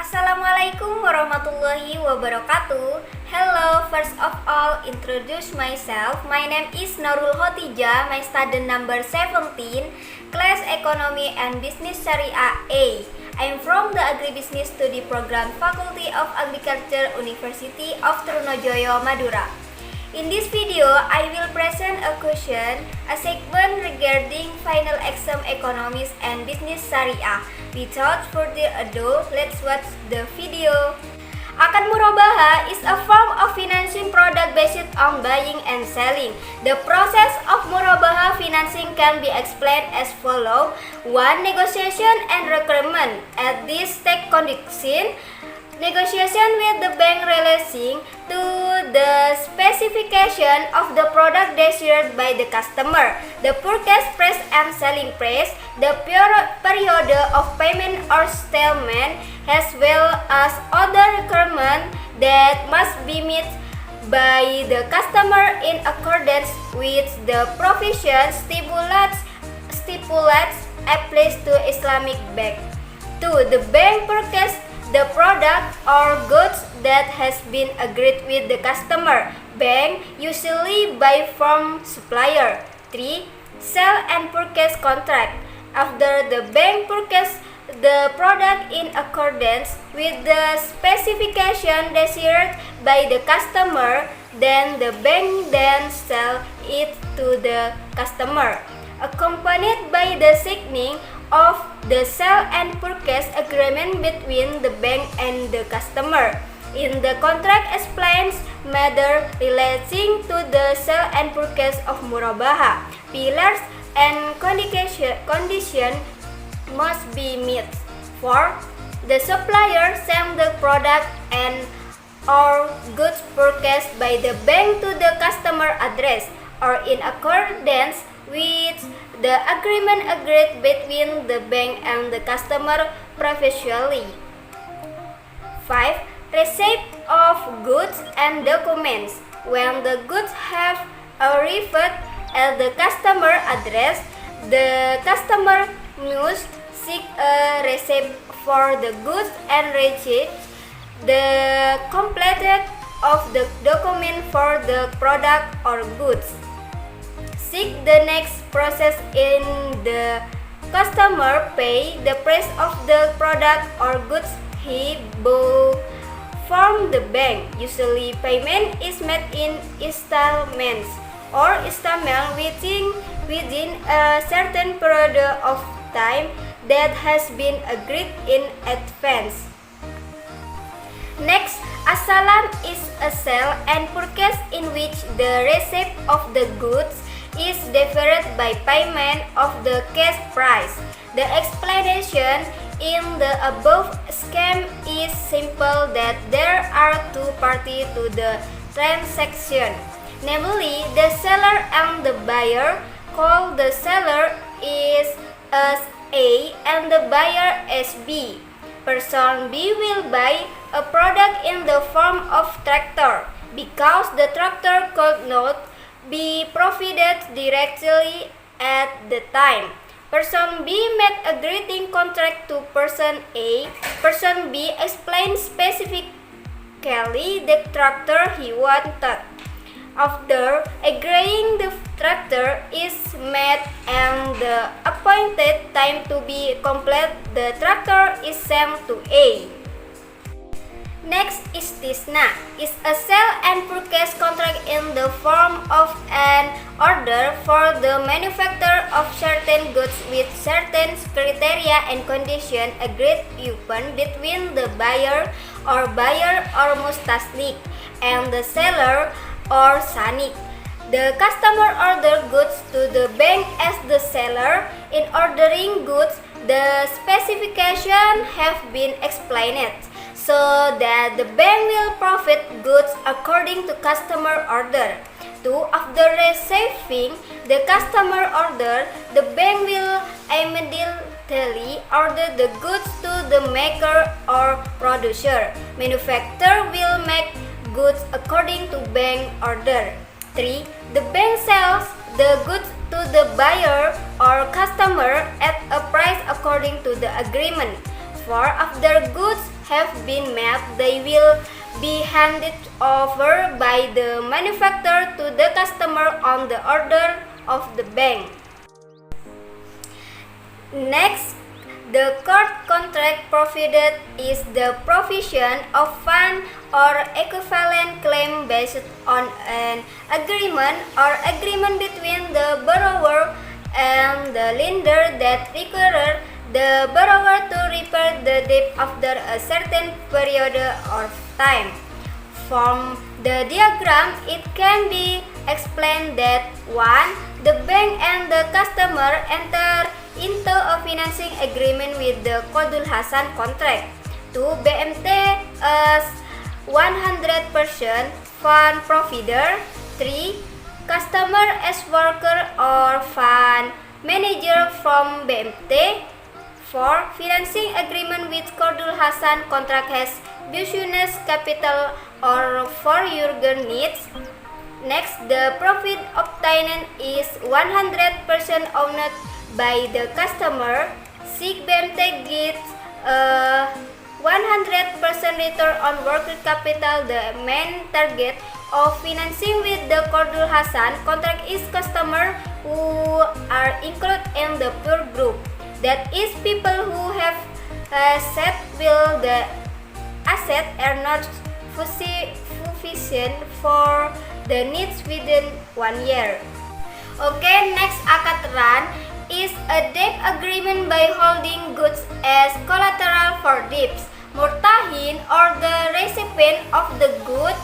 Assalamualaikum warahmatullahi wabarakatuh. Hello, first of all, introduce myself. My name is Nurul Khotijah. My student number 17, class Economy and Business Syariah A. I'm from the Agribusiness Study Program, Faculty of Agriculture, University of Trunojoyo, Madura. In this video, I will present a segment regarding final exam economics and business syariah. Without further ado, let's watch the video. Akad murabaha is a form of financing product based on buying and selling. The process of murabaha financing can be explained as follows. 1. Negotiation and requirement. At this step condition, negotiation with the bank relating to the specification of the product desired by the customer, the purchase price and selling price, the period of payment or settlement, as well as other requirements that must be met by the customer in accordance with the provisions stipulates applies to Islamic bank. 2. The bank purchase the product or goods that has been agreed with the customer. Bank usually buy from supplier. 3. Sell and purchase contract. After the bank purchase the product in accordance with the specification desired by the customer, then the bank then sell it to the customer, accompanied by the signing of the sale and purchase agreement between the bank and the customer. In the contract explains matter relating to the sale and purchase of murabaha. Pillars and condition must be met. 4. The supplier send the product and or goods purchased by the bank to the customer address or in accordance with the agreement agreed between the bank and the customer previously. 5. Receipt of goods and documents. When the goods have arrived at the customer address, the customer must seek a receipt for the goods and receipt the completed of the document for the product or goods. Seek the next process in the customer pay the price of the product or goods he bought from the bank. Usually payment is made in installments or installment within a certain period of time that has been agreed in advance. Next, as-salam is a sale and purchase in which the receipt of the goods is deferred by payment of the cash price. The explanation in the above scheme is simple that there are two parties to the transaction, namely the seller and the buyer. Call the seller is as A and the buyer as B. Person B will buy a product in the form of tractor because the tractor could not be provided directly at the time. Person B made a greeting contract to person A. Person B explained specifically the tractor he wanted. After agreeing, the tractor is made and the appointed time to be complete, the tractor is sent to A. Next, istisna is a sale and purchase contract in the form of an order for the manufacture of certain goods with certain criteria and conditions agreed upon between the buyer or mustasnik and the seller or sanik. The customer order goods to the bank as the seller. In ordering goods, the specifications have been explained, so that the bank will profit goods according to customer order. 2. After receiving the customer order, the bank will immediately order the goods to the maker or producer. Manufacturer will make goods according to bank order. 3. The bank sells the goods to the buyer or customer at a price according to the agreement. 4. After goods have been met, they will be handed over by the manufacturer to the customer on the order of the bank. Next, the court contract provided is the provision of fund or equivalent claim based on an agreement or agreement between the borrower and the lender that require the borrower to repay the debt after a certain period of time. From the diagram, it can be explained that 1. The bank and the customer enter into a financing agreement with the Qardul Hasan contract. 2. BMT as 100% fund provider. 3. Customer as worker or fund manager from BMT. 4. Financing agreement with Qardul Hasan contract has business capital or for your needs. Next, the profit obtained is 100% owned by the customer. 6. BMT gets a 100% return on working capital. The main target of financing with the Qardul Hasan contract is customers who are included in the poor group. That is, people who have asset will the asset are not sufficient for the needs within 1 year. Okay, next akad ran is a debt agreement by holding goods as collateral for debts. Murtahin or the recipient of the goods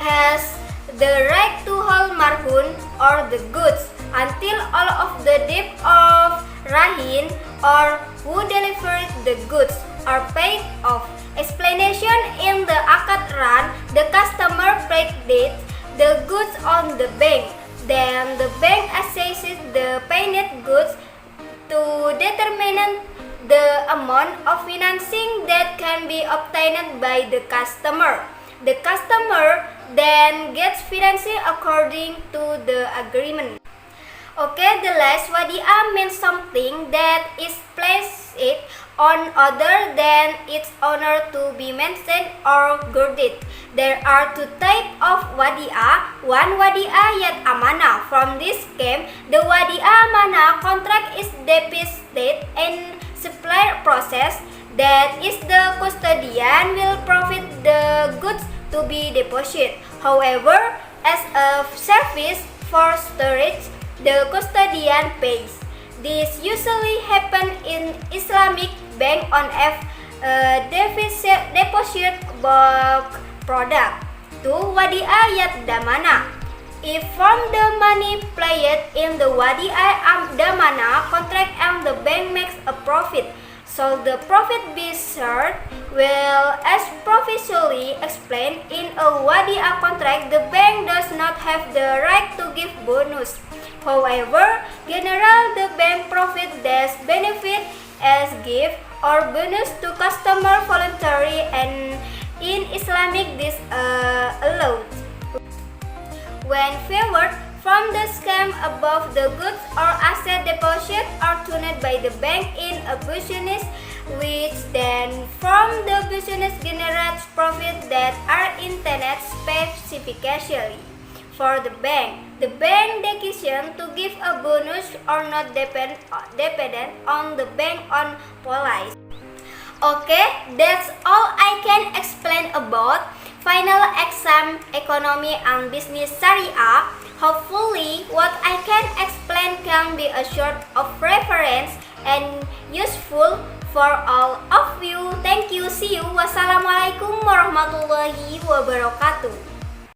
has the right to hold marhun or the goods until all of the debt of Rahin or who delivered the goods are paid off. Explanation: in the akad ran, the customer paid the goods on the bank. Then the bank assesses the paid goods to determine the amount of financing that can be obtained by the customer. The customer then gets financing according to the agreement. Okay, the last wadi'ah means something that is placed on other than its owner to be mentioned or guarded. There are 2 types of wadi'ah. 1. Wadi'ah yad amanah. From this scheme, the wadi'ah amanah contract is deposited in supply process. That is, the custodian will provide the goods to be deposited. However, as a service for storage, the custodian pays. This usually happens in Islamic bank on deposit bulk product. 2. Wadi'ah yad damana. If from the money played in the wadi'ah damana contract and the bank makes a profit, so the profit be shared. Well, as previously explained, in a wadi'ah contract, the bank does not have the right to give bonus. However, generally the bank profit does benefit as gift or bonus to customer voluntary, and in Islamic this allowed. When favored from the scheme above, the goods or asset deposit are turned by the bank in a business, which then from the business generates profit that are intended specifically for the bank. The bank decision to give a bonus or not dependent on the bank on policy. Okay, that's all I can explain about final exam economy and business Syariah. Hopefully, what I can explain can be a sort of reference and useful for all of you. Thank you. See you. Wassalamualaikum warahmatullahi wabarakatuh.